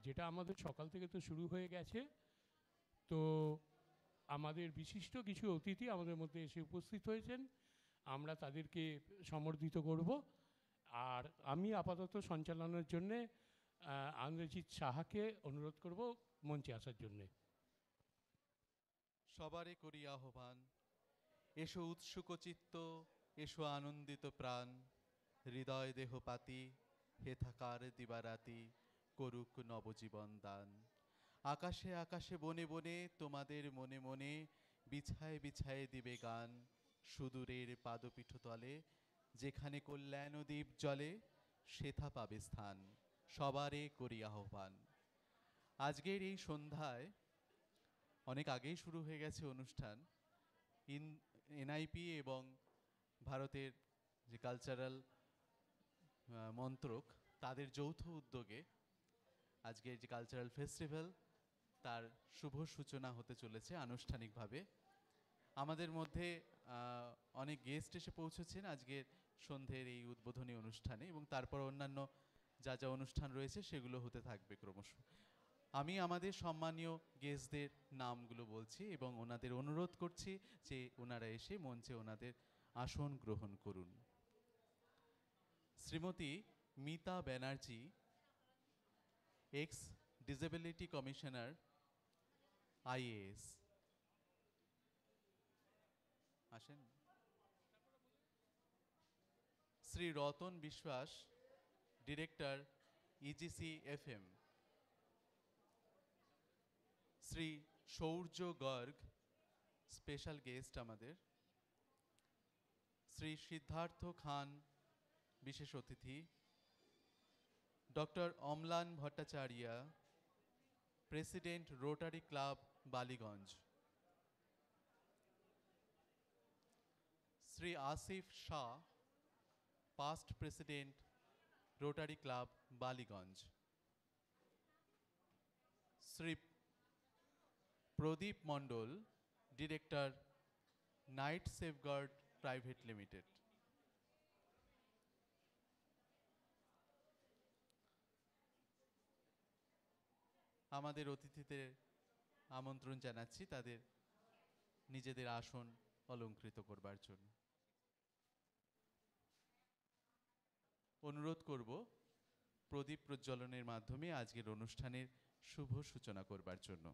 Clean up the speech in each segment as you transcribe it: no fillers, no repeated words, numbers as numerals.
যেটা আমাদের সকাল থেকে তো শুরু হয়ে গেছে, তো আমাদের বিশিষ্ট কিছু অতিথি আমাদের মধ্যে এসে উপস্থিত হয়েছেন, আমরা তাদেরকে সম্বর্ধিত করব। আর আমি আপাতত সঞ্চালনের জন্যে আনন্দজিৎ সাহাকে অনুরোধ করব মঞ্চে আসার জন্যে। সবারে করি আহ্বান, এসো উৎসুক চিত্ত, এসো আনন্দিত প্রাণ, হৃদয় দেহ পাতি হে থাকার দিবারাতি করুক নবজীবন দান। আকাশে আকাশে বনে বনে তোমাদের মনে মনে বিছায় বিছায় দিবে গান, সুদূরের পাদপীঠ তলে যেখানে কল্যাণ দ্বীপ জলে সেথা পাবে স্থান। সবারে করি আহ্বান। আজকের এই সন্ধ্যায় অনেক আগেই শুরু হয়ে গেছে অনুষ্ঠান। এনআইপি এবং ভারতের যে কালচারাল মন্ত্রক তাদের যৌথ উদ্যোগে আজকের যে কালচারাল ফেস্টিভ্যাল তার শুভ সূচনা হতে চলেছে আনুষ্ঠানিকভাবে। আমাদের মধ্যে অনেক গেস্ট এসে পৌঁছেছেন আজকের সন্ধ্যের এই উদ্বোধনী অনুষ্ঠানে, এবং তারপর অন্যান্য যা যা অনুষ্ঠান রয়েছে সেগুলো হতে থাকবে ক্রমশ। আমি আমাদের সম্মানীয় গেস্টদের নামগুলো বলছি এবং ওনাদের অনুরোধ করছি যে ওনারা এসে মঞ্চে ওনাদের আসন গ্রহণ করুন। Shrimati Mita Banerjee, ex disability commissioner, IAS. আসেন। Shri Ratan Biswas, director, E G C FM. Shri Sourya Garg, special guest আমাদের। শ্রী সিদ্ধার্থ খান, বিশেষ অতিথি। Doctor Amlan Bhattacharya, president, Rotary club, Ballygunge. Shri Asif Shah, past president, Rotary club, Ballygunge. Shri Pradip Mondal, director, night safeguard private limited. আমাদের অতিথিদের আমন্ত্রণ জানাচ্ছি তাদের নিজেদের আসন অলঙ্কৃত করবার জন্য। অনুরোধ করব প্রদীপ প্রজ্বলনের মাধ্যমে আজকের অনুষ্ঠানের শুভ সূচনা করবার জন্য।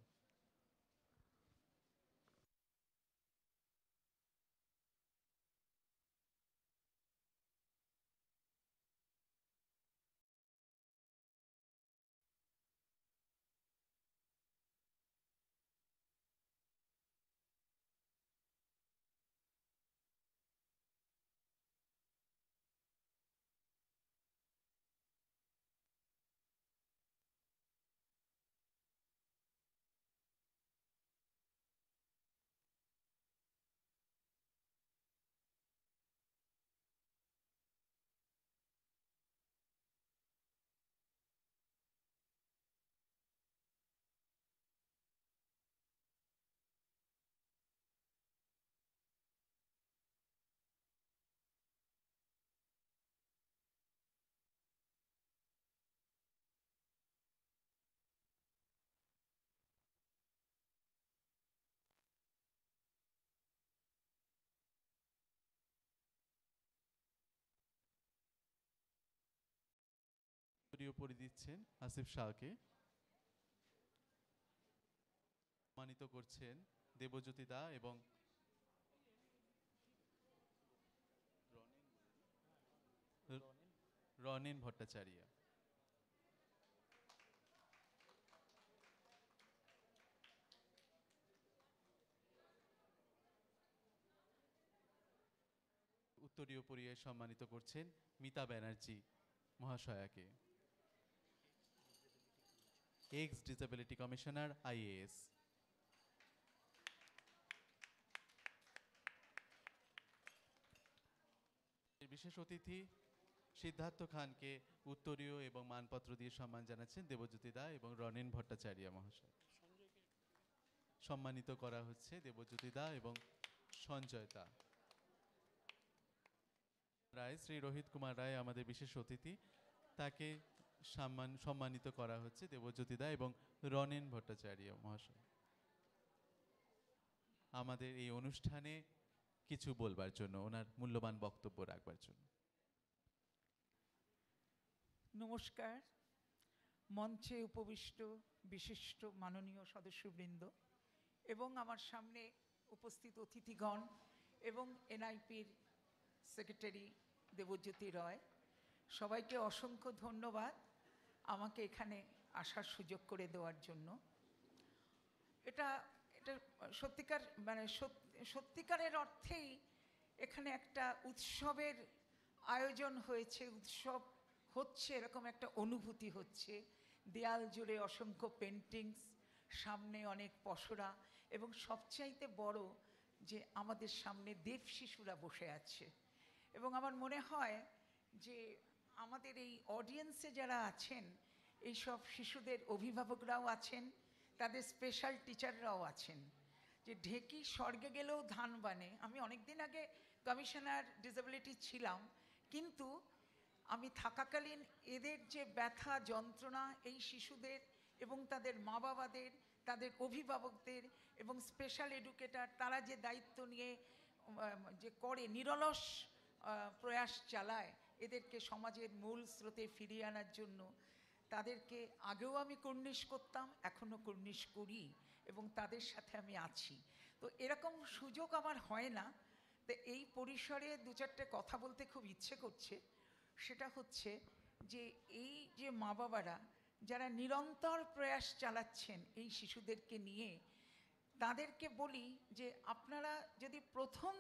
উত্তরীয় পরিয়ে দিচ্ছেন আসিফ শাহকে। সম্মানিত করছেন দেবজ্যোতি দা এবং রনেন ভট্টাচার্য। উত্তরীয় পরিয়ে সম্মানিত করছেন মিতা ব্যানার্জি মহাশয়াকে, এক্স ডিসেবিলিটি কমিশনার IAS। বিশেষ অতিথি সিদ্ধার্থ খানকে উত্তরীয় এবং মানপত্র দিয়ে সম্মান জানাচ্ছেন দেবজ্যোতি দা এবং রনেন ভট্টাচার্য মহাশয়। সম্মানিত করা হচ্ছে দেবজ্যোতি দা এবং সঞ্জয় দা। রায় শ্রী রোহিত কুমার রায় আমাদের বিশেষ অতিথি, তাকে সম্মানিত করা হচ্ছে দেবজ্যোতি দা এবং রনেন ভট্টাচার্য মহাশয় আমাদের এই অনুষ্ঠানে কিছু বলবার জন্য, ওনার মূল্যবান বক্তব্য রাখবার জন্য। নমস্কার। মঞ্চে উপবিষ্ট বিশিষ্ট মাননীয় সদস্যবৃন্দ এবং আমার সামনে উপস্থিত অতিথিগণ এবং NIPর সেক্রেটারি দেবজ্যোতি রয়, সবাইকে অসংখ্য ধন্যবাদ আমাকে এখানে আসার সুযোগ করে দেওয়ার জন্য। এটা সত্যিকার মানে সত্যিকারের অর্থেই এখানে একটা উৎসবের আয়োজন হয়েছে, উৎসব হচ্ছে এরকম একটা অনুভূতি হচ্ছে। দেয়াল জুড়ে অসংখ্য পেন্টিংস, সামনে অনেক পসরা এবং সবচাইতে বড় যে আমাদের সামনে দেব শিশুরা বসে আছে। এবং আমার মনে হয় যে আমাদের এই অডিয়েন্সে যারা আছেন, এই সব শিশুদের অভিভাবকরাও আছেন, তাদের স্পেশাল টিচাররাও আছেন। যে ঢেকি স্বর্গে গেলেও ধান বানে। আমি অনেক দিন আগে কমিশনার ডিসেবিলিটি ছিলাম, কিন্তু আমি থাকাকালীন এদের যে ব্যথা যন্ত্রণা এই শিশুদের এবং তাদের মা বাবাদের, তাদের অভিভাবকদের এবং স্পেশাল এডুকেটর, তারা যে দায়িত্ব নিয়ে যে করে নিরলস প্রয়াস চালায় এদেরকে সমাজের মূল স্রোতে ফিরিয়ে আনার জন্য, তাদেরকে আগেও আমি কুর্নিশ করতাম, এখনও কুর্নিশ করি এবং তাদের সাথে আমি আছি। তো এরকম সুযোগ আমার হয় না। তো এই পরিসরে দু চারটে কথা বলতে খুব ইচ্ছে করছে। সেটা হচ্ছে যে এই যে মা বাবারা যারা নিরন্তর প্রয়াস চালাচ্ছেন এই শিশুদেরকে নিয়ে, তাদেরকে বলি যে আপনারা যদি প্রথম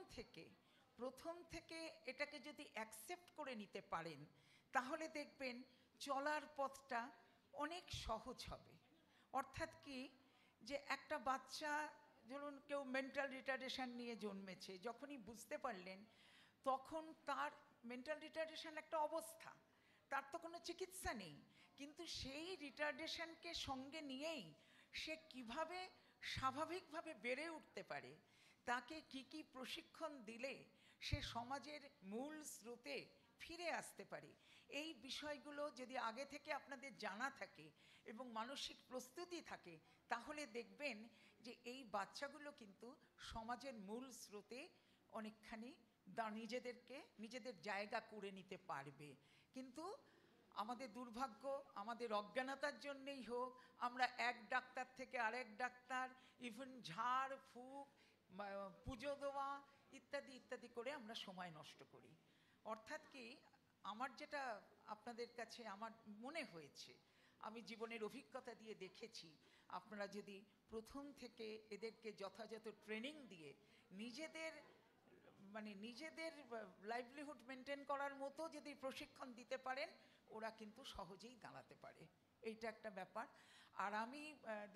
থেকে এটাকে যদি অ্যাকসেপ্ট করে নিতে পারেন, তাহলে দেখবেন চলার পথটা অনেক সহজ হবে। অর্থাৎ কি, যে একটা বাচ্চা ধরুন কেউ মেন্টাল রিটার্ডেশন নিয়ে জন্মেছে, যখনই বুঝতে পারলেন তখন তার মেন্টাল রিটার্ডেশন একটা অবস্থা, তার তো কোনো চিকিৎসা নেই, কিন্তু সেই রিটার্ডেশনকে সঙ্গে নিয়েই সে কিভাবে স্বাভাবিকভাবে বেড়ে উঠতে পারে, তাকে কি প্রশিক্ষণ দিলে সে সমাজের মূল স্রোতে ফিরে আসতে পারে, এই বিষয়গুলো যদি আগে থেকে আপনাদের জানা থাকে এবং মানসিক প্রস্তুতি থাকে, তাহলে দেখবেন যে এই বাচ্চাগুলো কিন্তু সমাজের মূল স্রোতে অনেকখানি নিজেদের জায়গা করে নিতে পারবে। কিন্তু আমাদের দুর্ভাগ্য, আমাদের অজ্ঞানতার জন্যেই হোক, আমরা এক ডাক্তার থেকে আরেক ডাক্তার, ইভেন ঝাড় ফুঁক, পুজো দেওয়া ইত্যাদি ইত্যাদি করে আমরা সময় নষ্ট করি। অর্থাৎ কি, আমার যেটা আপনাদের কাছে আমার মনে হয়েছে, আমি জীবনের অভিজ্ঞতা দিয়ে দেখেছি, আপনারা যদি প্রথম থেকে এদেরকে যথাযথ ট্রেনিং দিয়ে নিজেদের লাইভলিহুড মেনটেন করার মতো যদি প্রশিক্ষণ দিতে পারেন, ওরা কিন্তু সহজেই দাঁড়াতে পারে। এইটা একটা ব্যাপার। আর আমি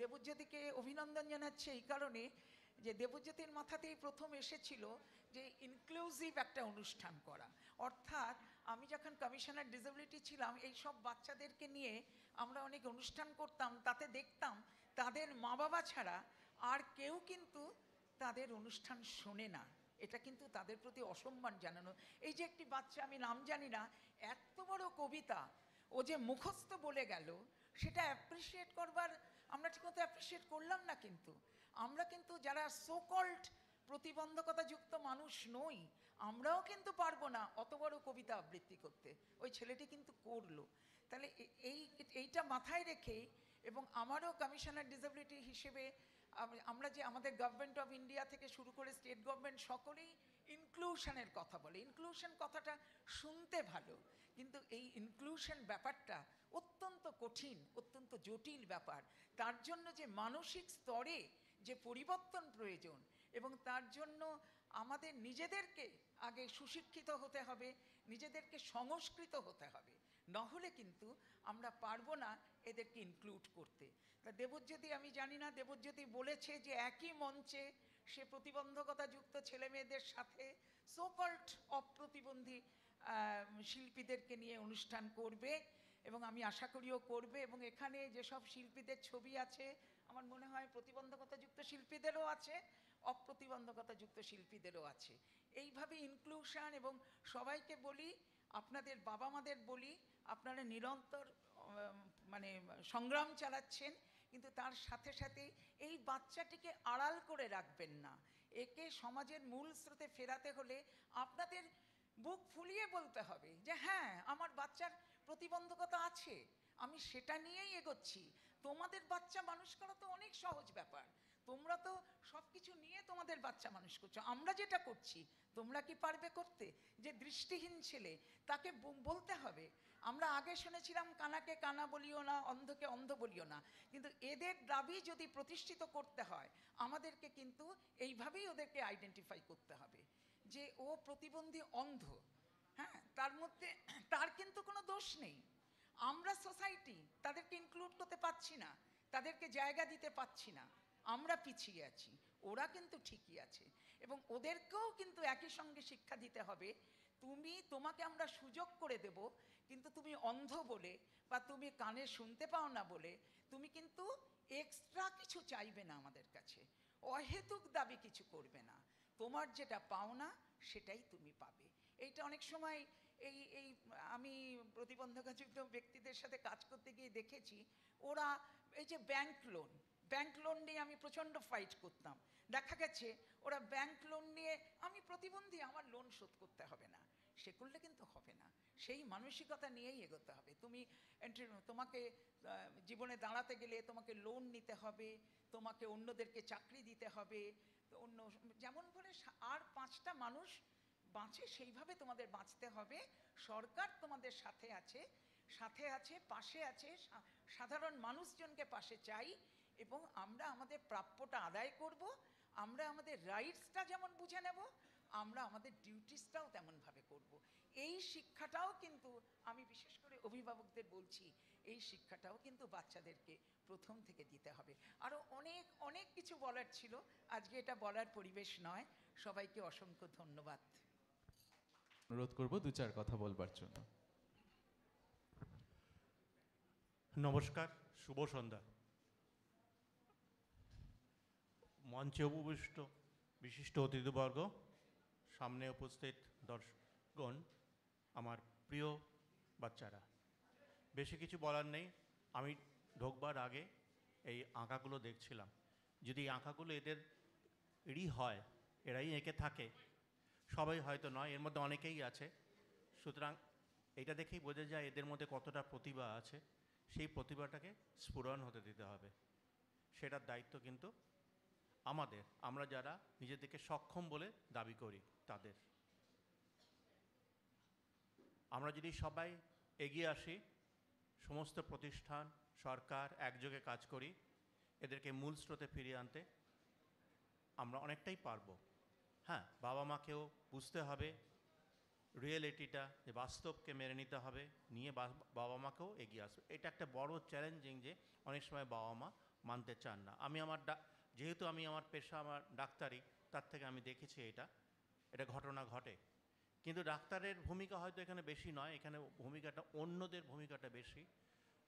দেবজ্যোতিকে অভিনন্দন জানাচ্ছি এই কারণে যে দেবজ্যোতির মাথাতেই প্রথম এসেছিল যে ইনক্লুসিভ একটা অনুষ্ঠান করা। অর্থাৎ আমি যখন কমিশনার ডিসেবিলিটি ছিলাম, এই সব বাচ্চাদেরকে নিয়ে আমরা অনেক অনুষ্ঠান করতাম, তাতে দেখতাম তাদের মা বাবা ছাড়া আর কেউ কিন্তু তাদের অনুষ্ঠান শোনে না। এটা কিন্তু তাদের প্রতি অসম্মান জানানো। এই যে একটি বাচ্চা, আমি নাম জানি না, এত বড় কবিতা ও যে মুখস্থ বলে গেল, সেটা অ্যাপ্রিসিয়েট করবার আমরা ঠিকমতো অ্যাপ্রিসিয়েট করলাম না। কিন্তু আমরা কিন্তু যারা সোকল্ড প্রতিবন্ধকতাযুক্ত মানুষ নই, আমরাও কিন্তু পারবো না অত বড় কবিতা আবৃত্তি করতে। ওই ছেলেটি কিন্তু করলো। তাহলে এইটা মাথায় রেখে, এবং আমারও কমিশনার ডিসেবিলিটি হিসেবে আমরা যে আমাদের গভর্নমেন্ট অফ ইন্ডিয়া থেকে শুরু করে স্টেট গভর্নমেন্ট সকলেই ইনক্লুশনের কথা বলে। ইনক্লুশন কথাটা শুনতে ভালো, কিন্তু এই ইনক্লুশন ব্যাপারটা অত্যন্ত কঠিন, অত্যন্ত জটিল ব্যাপার। তার জন্য যে মানসিক স্তরে যে পরিবর্তন প্রয়োজন, এবং তার জন্য আমাদের নিজেদেরকে আগে সুশিক্ষিত হতে হবে, নিজেদেরকে সংস্কৃত হতে হবে, নহলে কিন্তু আমরা পারবো না এদেরকে ইনক্লুড করতে। তা দেবজ্যোতি, আমি জানি না, দেবজ্যোতি বলেছে যে একই মঞ্চে সে প্রতিবন্ধকতাযুক্ত ছেলে মেয়েদের সাথে সোকল্ড অপ্রতিবন্ধী শিল্পীদেরকে নিয়ে অনুষ্ঠান করবে, এবং আমি আশা করিও করবে। এবং এখানে যেসব শিল্পীদের ছবি আছে, আমার মনে হয় প্রতিবন্ধকতাযুক্ত শিল্পীদেরও আছে, অপ্রতিবন্ধকতাযুক্ত শিল্পীদেরও আছে। এইভাবে ইনক্লুশন, এবং সবাইকে বলি, আপনাদের বাবা মাদের বলি, আপনারা নিরন্তর মানে সংগ্রাম চালাচ্ছেন, কিন্তু তার সাথে সাথে এই বাচ্চাটিকে আড়াল করে রাখবেন না। একে সমাজের মূল স্রোতে ফেরাতে হলে আপনাদের বুক ফুলিয়ে বলতে হবে যে হ্যাঁ, আমার বাচ্চার প্রতিবন্ধকতা আছে, আমি সেটা নিয়েই এগোচ্ছি। তোমাদের বাচ্চা মানুষ করা তো অনেক সহজ ব্যাপার, তোমরা তো সব কিছু নিয়ে তোমাদের বাচ্চা মানুষ করছো। আমরা যেটা করছি তোমরা কি পারবে করতে? যে দৃষ্টিহীন ছেলে, তাকে বলতে হবে। আমরা আগে শুনেছিলাম কানাকে কানা বলিও না, অন্ধকে অন্ধ বলিও না, কিন্তু এদের দাবি যদি প্রতিষ্ঠিত করতে হয় আমাদেরকে কিন্তু এইভাবেই ওদেরকে আইডেন্টিফাই করতে হবে যে ও প্রতিবন্ধী অন্ধ। হ্যাঁ, তার মধ্যে তার কিন্তু কোনো দোষ নেই। আমরা সোসাইটি তাদেরকে ইনক্লুড করতে পারছি না, তাদেরকে জায়গা দিতে পারছি না, আমরা পিছিয়ে আছি, ওরা কিন্তু ঠিকই আছে। এবং ওদেরকেও কিন্তু একই সঙ্গে শিক্ষা দিতে হবে। তোমাকে আমরা সুযোগ করে দেব, কিন্তু তুমি অন্ধ বলে বা তুমি কানে শুনতে পাও না বলে তুমি কিন্তু এক্সট্রা কিছু চাইবে না আমাদের কাছে, অহেতুক দাবি কিছু করবে না। তোমার যেটা পাও না সেটাই তুমি পাবে। এইটা অনেক সময় এই আমি প্রতিবন্ধকযুক্ত ব্যক্তিদের সাথে কাজ করতে গিয়ে দেখেছি, ওরা এই যে ব্যাংক লোন নিয়ে আমি প্রচণ্ড ফাইট করতাম। দেখা গেছে ওরা ব্যাংক লোন নিয়ে, আমি প্রতিবন্ধী, আমার লোন শোধ করতে হবে না, সে করলে কিন্তু হবে না। সেই মানসিকতা নিয়েই এগোতে হবে। তোমাকে জীবনে দাঁড়াতে গেলে তোমাকে লোন নিতে হবে, তোমাকে অন্যদেরকে চাকরি দিতে হবে, অন্য যেমন করে আর 5টা মানুষ বাঁচে সেইভাবে তোমাদের বাঁচতে হবে। সরকার তোমাদের সাথে আছে, পাশে আছে, সাধারণ মানুষজনকে পাশে চাই, এবং আমরা আমাদের প্রাপ্যটা আদায় করব। আমরা আমাদের রাইটসটা যেমন বুঝে নেব, আমরা আমাদের ডিউটিসটাও তেমনভাবে করব। এই শিক্ষাটাও কিন্তু আমি বিশেষ করে অভিভাবকদের বলছি, এই শিক্ষাটাও কিন্তু বাচ্চাদেরকে প্রথম থেকে দিতে হবে। আরও অনেক অনেক কিছু বলার ছিল, আজকে এটা বলার পরিবেশ নয়। সবাইকে অসংখ্য ধন্যবাদ। অনুরোধ করব 2-4 কথা বলবার জন্য। নমস্কার, শুভ সন্ধ্যা। মঞ্চে উপবিষ্ট বিশিষ্ট অতিথিবর্গ, সামনে উপস্থিত দর্শকগণ, আমার প্রিয় বাচ্চারা, বেশি কিছু বলার নেই। আমি ঢোকবার আগে এই আঁকাগুলো দেখছিলাম, যদি এই আঁকাগুলো এদেরই হয়, এরাই এঁকে থাকে, সবাই হয়তো নয়, এর মধ্যে অনেকেই আছে, সুতরাং এটা দেখেই বোঝা যায় এদের মধ্যে কতটা প্রতিভা আছে। সেই প্রতিভাটাকে স্ফুরণ হতে দিতে হবে, সেটার দায়িত্ব কিন্তু আমাদের, আমরা যারা নিজেদেরকে সক্ষম বলে দাবি করি তাদের। আমরা যদি সবাই এগিয়ে আসি, সমস্ত প্রতিষ্ঠান, সরকার একযোগে কাজ করি, এদেরকে মূল স্রোতে ফিরিয়ে আনতে আমরা অনেকটাই পারবো। হ্যাঁ, বাবা মাকেও বুঝতে হবে রিয়েলিটিটা, যে বাস্তবকে মেনে নিতে হবে, নিয়ে বাবা মাকেও এগিয়ে আসবে। এটা একটা বড় চ্যালেঞ্জিং, যে অনেক সময় বাবা মা মানতে চান না। যেহেতু আমি আমার পেশা আমার ডাক্তারি, তার থেকে আমি দেখেছি এটা ঘটনা ঘটে। কিন্তু ডাক্তারের ভূমিকা হয়তো এখানে বেশি নয়, এখানে ভূমিকাটা অন্যদের ভূমিকাটা বেশি।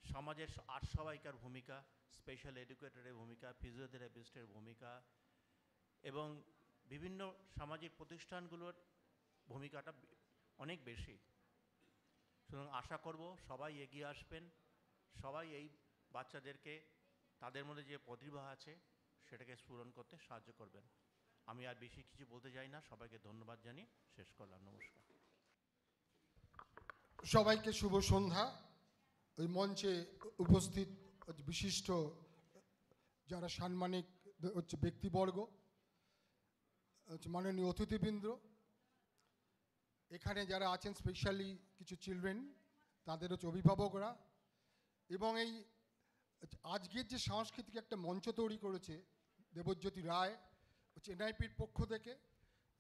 সমাজের আর সবাইকার ভূমিকা, স্পেশাল এডুকেটরের ভূমিকা, ফিজিওথেরাপিস্টের ভূমিকা, এবং বিভিন্ন সামাজিক প্রতিষ্ঠানগুলোর ভূমিকাটা অনেক বেশি। সুতরাং আশা করব সবাই এগিয়ে আসবেন, সবাই এই বাচ্চাদেরকে তাদের মধ্যে যে প্রতিভা আছে সেটাকে স্ফুরণ করতে সাহায্য করবেন। আমি আর বেশি কিছু বলতে চাই না, সবাইকে ধন্যবাদ জানিয়ে শেষ করলাম। নমস্কার। সবাইকে শুভ সন্ধ্যা। ওই মঞ্চে উপস্থিত বিশিষ্ট যারা সাম্মানিক হচ্ছে ব্যক্তিবর্গ, হচ্ছে মাননীয় অতিথিবৃন্দ, এখানে যারা আছেন স্পেশালি কিছু চিলড্রেন, তাদের হচ্ছে অভিভাবকরা, এবং এই আজকের যে সাংস্কৃতিক একটা মঞ্চ তৈরি করেছে দেবজ্যোতি রায় হচ্ছে এনআইপির পক্ষ থেকে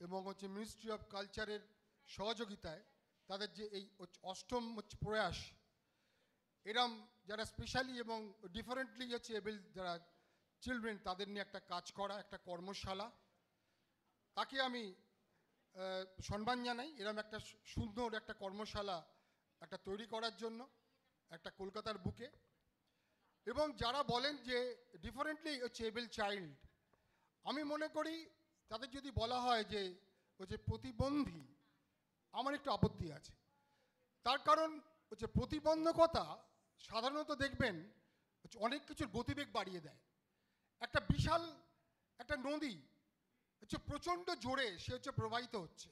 এবং হচ্ছে মিনিস্ট্রি অফ কালচারের সহযোগিতায়, তাদের যে এই অষ্টম হচ্ছে প্রয়াস, এরম যারা স্পেশালি এবং ডিফারেন্টলি হচ্ছে এবেল যারা চিলড্রেন, তাদের নিয়ে একটা কাজ করা, একটা কর্মশালা, তাকে আমি সম্মান জানাই। এরম একটা সুন্দর একটা কর্মশালা একটা তৈরি করার জন্য একটা কলকাতার বুকে। এবং যারা বলেন যে ডিফারেন্টলি হচ্ছে এবেল চাইল্ড, আমি মনে করি তাদের যদি বলা হয় যে হচ্ছে প্রতিবন্ধী, আমার একটু আপত্তি আছে। তার কারণ হচ্ছে প্রতিবন্ধকতা সাধারণত দেখবেন হচ্ছে অনেক কিছুর গতিবেগ বাড়িয়ে দেয়। একটা বিশাল একটা নদী হচ্ছে প্রচণ্ড জোরে সে হচ্ছে প্রবাহিত হচ্ছে,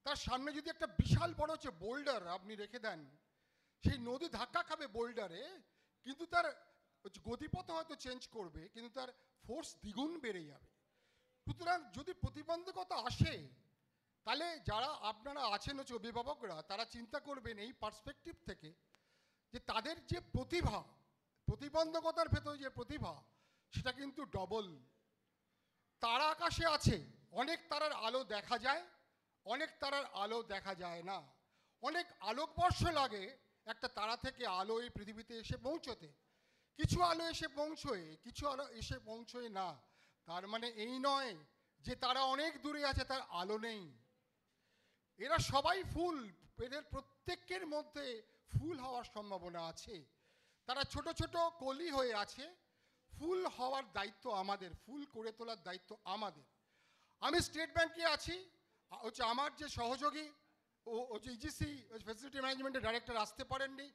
তার সামনে যদি একটা বিশাল বড় হচ্ছে বোল্ডার আপনি রেখে দেন, সেই নদী ধাক্কা খাবে বোল্ডারে, কিন্তু তার হচ্ছে গতিপথ হয়তো চেঞ্জ করবে, কিন্তু তার ফোর্স দ্বিগুণ বেড়ে যাবে। সুতরাং যদি প্রতিবন্ধকতা আসে, তাহলে যারা আপনারা আছেন হচ্ছে অভিভাবকরা, তারা চিন্তা করবেন এই পার্সপেক্টিভ থেকে যে তাদের যে প্রতিভা, প্রতিবন্ধকতার ভেতরে যে প্রতিভা, সেটা কিন্তু ডবল। তারা আকাশে আছে, অনেক তারার আলো দেখা যায়, অনেক তারার আলো দেখা যায় না। অনেক আলোকবর্ষ লাগে একটা তারা থেকে আলো এই পৃথিবীতে এসে পৌঁছতে। কিছু আলো এসে পৌঁছয়, কিছু আলো এসে পৌঁছয় না। তার মানে এই নয় যে তারা অনেক দূরে আছে, তার আলো নেই। এরা সবাই ফুল, এদের প্রত্যেকের মধ্যে ফুল হওয়ার সম্ভাবনা আছে। তারা ছোট ছোট কলি হয়ে আছে। ফুল হওয়ার দায়িত্ব আমাদের, ফুল করে তোলার দায়িত্ব আমাদের। আমি স্টেট ব্যাংকে আছি, হচ্ছে আমার যে সহযোগী ও হচ্ছে ইজিসি ফ্যাসিলিটি ম্যানেজমেন্টের ডাইরেক্টর আসতে পারেননি।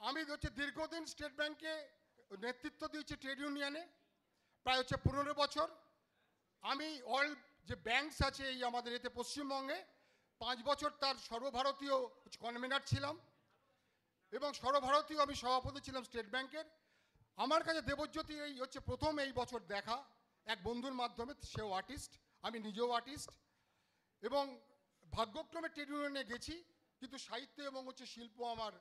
আমি হচ্ছে দীর্ঘদিন স্টেট ব্যাংকে নেতৃত্ব দিয়েছি ট্রেড ইউনিয়নে, প্রায় হচ্ছে 15 বছর। আমি অল যে ব্যাংকস আছে এই আমাদের এতে পশ্চিমবঙ্গে 5 বছর তার সর্বভারতীয় কনভেনার ছিলাম, এবং সর্বভারতীয় আমি সভাপতি ছিলাম স্টেট ব্যাংকের। আমার কাছে দেবজ্যোতি এই হচ্ছে প্রথম এই বছর দেখা, এক বন্ধুর মাধ্যমে, সেও আর্টিস্ট, আমি নিজেও আর্টিস্ট, এবং ভাগ্যক্রমে ট্রেড ইউনিয়নে গেছি, কিন্তু সাহিত্য এবং হচ্ছে শিল্প আমার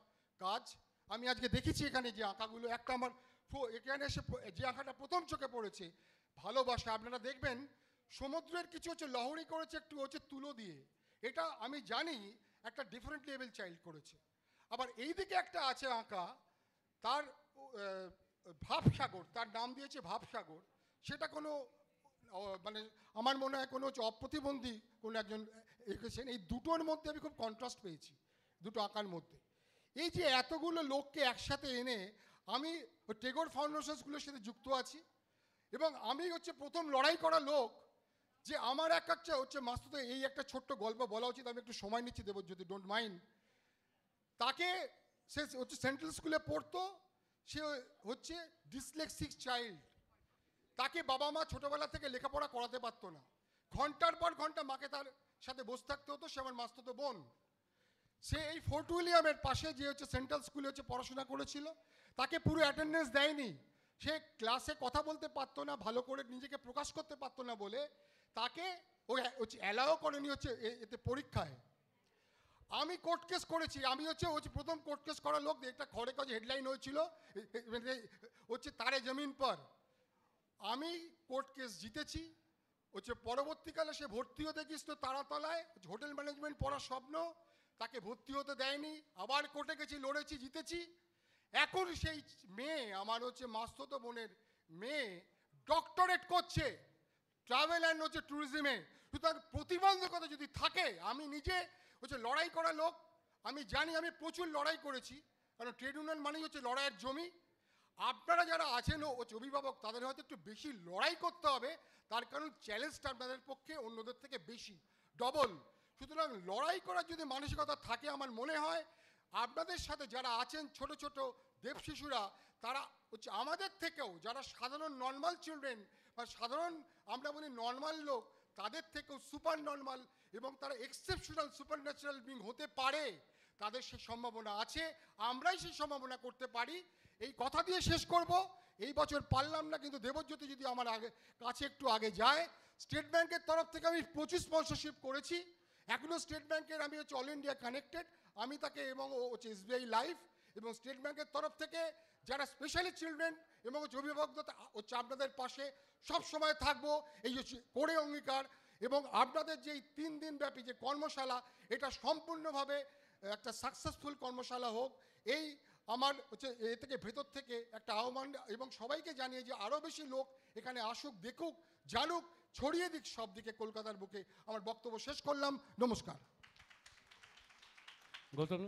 কাজ। আমি আজকে দেখেছি এখানে যে আঁকাগুলো, একটা আমার এখানে এসে যে আঁকাটা প্রথম চোখে পড়েছে, ভালোবাসা। আপনারা দেখবেন সমুদ্রের কিছু হচ্ছে লহরী করেছে একটু হচ্ছে তুলো দিয়ে, এটা আমি জানি একটা ডিফারেন্ট লেভেল চাইল্ড করেছে। আবার এই দিকে একটা আছে আঁকা, তার ভাবসাগর, তার নাম দিয়েছে ভাবসাগর। সেটা কোনো মানে আমার মনে হয় কোনো হচ্ছে অপ্রতিবন্ধী কোনো একজন এঁকেছেন। এই দুটোর মধ্যে আমি খুব কন্ট্রাস্ট পেয়েছি, দুটো আঁকার মধ্যে। এই যে এতগুলো লোককে একসাথে এনে আমি টেগোর ফাউন্ডেশনসগুলোর সাথে যুক্ত আছি, এবং আমি হচ্ছে প্রথম লড়াই করা লোক যে আমার একটা হচ্ছে মাস্তুতে এই একটা ছোট্ট গল্প বলা উচিত। আমি একটু সময় নিচ্ছি দেবজ্যোতি, ডোন্ট মাইন্ড। তাকে সে হচ্ছে সেন্ট্রাল স্কুলে পড়তো, সে হচ্ছে ডিসলেক্সিক চাইল্ড। তাকে বাবা মা ছোটোবেলা থেকে লেখাপড়া করাতে পারতো না, ঘন্টার পর ঘন্টা মাকে তার সাথে বসে থাকতে হতো। সে আমার মাস্তুতো বোন। সে এই ফোর্ট উইলিয়ামের পাশে যে হচ্ছে সেন্ট্রাল স্কুলে হচ্ছে পড়াশোনা করেছিল, তাকে পুরো অ্যাটেন্ডেন্স দেয়নি। সে ক্লাসে কথা বলতে পারতো না, ভালো করে নিজেকে প্রকাশ করতে পারতো না বলে তাকে ওই হচ্ছে অ্যালাও করেনি হচ্ছে এতে পরীক্ষায়। আমি কোর্ট কেস করেছি, আমি হচ্ছে প্রথম কোর্ট কেস করা লোক। একটা খড়ে কাজে হেডলাইন হয়েছিল হচ্ছে তারে জমিন পর। আমি কোর্ট কেস জিতেছি। হচ্ছে পরবর্তীকালে সে ভর্তি হতে গেছিল তারাতলায়, হোটেল ম্যানেজমেন্ট পড়ার স্বপ্ন, তাকে ভর্তি হতে দেয়নি। আবার কোর্টে গেছি, লড়েছি, জিতেছি। এখন সেই মেয়ে, আমার হচ্ছে মাস্তুতো বোনের মেয়ে, ডক্টরেট করছে ট্রাভেল অ্যান্ড হচ্ছে ট্যুরিজমে। সুতরাং প্রতিবন্ধকতা যদি থাকে, আমি নিজে হচ্ছে লড়াই করা লোক, আমি জানি আমি প্রচুর লড়াই করেছি, কারণ ট্রেড ইউনিয়ন মানেই হচ্ছে লড়াইয়ের জমি। আপনারা যারা আছেন হচ্ছে অভিভাবক, তাদের হয়তো একটু বেশি লড়াই করতে হবে, তার কারণ চ্যালেঞ্জটা আপনাদের পক্ষে অন্যদের থেকে বেশি, ডবল। সুতরাং লড়াই করার যদি মানসিকতা থাকে, আমার মনে হয় আপনাদের সাথে যারা আছেন ছোট ছোট দেব শিশুরা, তারা হচ্ছে আমাদের থেকেও, যারা সাধারণ নর্মাল চিলড্রেন বা সাধারণ আমরা বলি নর্মাল লোক, তাদের থেকেও সুপার নর্মাল এবং তারা এক্সেপশনাল সুপার ন্যাচারাল বিং হতে পারে। তাদের সেই সম্ভাবনা আছে, আমরাই সেই সম্ভাবনা করতে পারি। এই কথা দিয়ে শেষ করব। এই বছর পারলাম না, কিন্তু দেবজ্যোতি যদি আমার কাছে একটু আগে যায়, স্টেট ব্যাংকের তরফ থেকে আমি প্রচুর স্পন্সরশিপ করেছি। এখনও স্টেট ব্যাংকের আমি হচ্ছে অল ইন্ডিয়া কানেক্টেড, আমি তাকে, এবং ও হচ্ছে SBI লাইফ এবং স্টেট ব্যাংকের তরফ থেকে যারা স্পেশালি চিলড্রেন এবং হচ্ছে অভিভাবকতা হচ্ছে আপনাদের পাশে সব সময় থাকবো, এই হচ্ছে করে অঙ্গীকার। এবং আপনাদের যে 3 দিন ব্যাপী যে কর্মশালা, এটা সম্পূর্ণভাবে একটা সাকসেসফুল কর্মশালা হোক, এই আমার হচ্ছে এ থেকে ভেতর থেকে একটা আহ্বান, এবং সবাইকে জানিয়ে যে আরও বেশি লোক এখানে আসুক, দেখুক, জানুক, ছড়িয়ে দিক সব দিকে কলকাতার বুকে। আমার বক্তব্য শেষ করলাম। নমস্কার। গৌতম